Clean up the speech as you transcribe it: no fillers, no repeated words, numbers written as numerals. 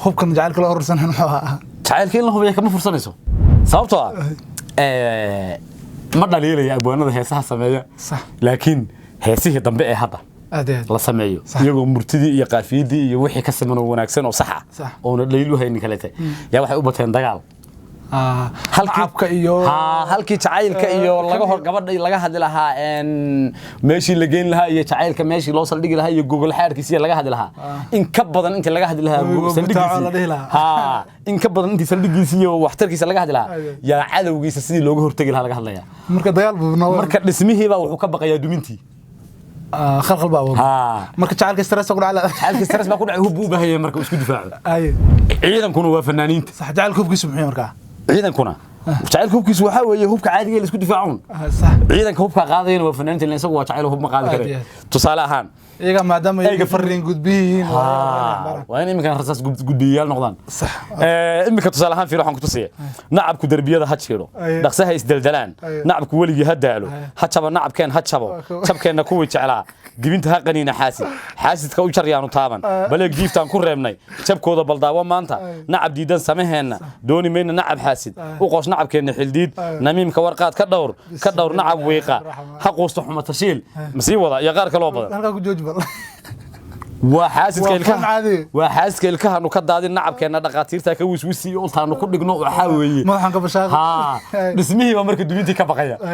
hubkan jacaylka la urursanaan waxa jacaylka in la hubiyo kama fursanayso sababtoo ah ma dhaliilaya abwaanada heesaha sameeya laakiin heesihii dambe ee hadda la sameeyo iyagoo murtidii iyo qaafiyadii iyo wixii ka sameeyay wanaagsan oo sax ah oo na dhaliilu haynin kale tay yaa waxay u bateen dagaal halka iyo halkii jacaylka iyo laga hor gabadha laga hadli lahaa meeshii la geyn lahaa iyo jacaylka meeshii loo saldhigi lahaa iyo Google xaarkiisa laga hadli lahaa in ka badan inta laga hadli lahaa saldhigiisa in ka badan inta saldhigiisa iyo waxtarkiisa laga hadli lahaa yaa cadawgiisa sidii looga hortagi lahaa laga hadlaya marka dagaal buu marka dhismihii baa wuxuu ka baqayaa dumintii خلق الباور marka jacaylka stress ku dhacay jacaylka stress ba ku dhacay hub u baahayay marka isku difaaco ciidankuna waa fanaaniinta sax jacaylka hubkiisu muxuu marka ciidankuna jacaylka hubkiisu waxa weeye hubka caadiga la isku difaacoon sax ciidanka hubka qaadayna waa fanaaniinta isagu waa jacayl hub ma qaadi kare tusaale ahaan iyaga maadaama ay fariin gudbiyiin waa in imika rasaas gudbiyaal noqdaan sax imika tusaale ahaan fiiro waxaan ku tusiyay nacabku darbiyada ha jeero dhaqsaha isdaldalaan nacabku waligi ha daalo ha jaba nacabkeen ha jabo jabkeena kuwii jeclaa dibinta ha qaniina xaasidka u jaryaanu taaban bale giiftaan ku reebnay jabkooda baldaawo maanta nacab diidan sameheena dooni meena nacab xaasid u qoos nacabkeena xildiid namiimka warqaad ka dhowr nacab weeqa ha qoosto xuma tashiil masii wada iyo qaar kale oo badan وحاسك الكه إنه كذا نعب كأنه دقاتير تاكل وسوسي أو ثانو كل جنوع حاوي ما حنك بشاغل بسميه ما مركز دنيتي كبقية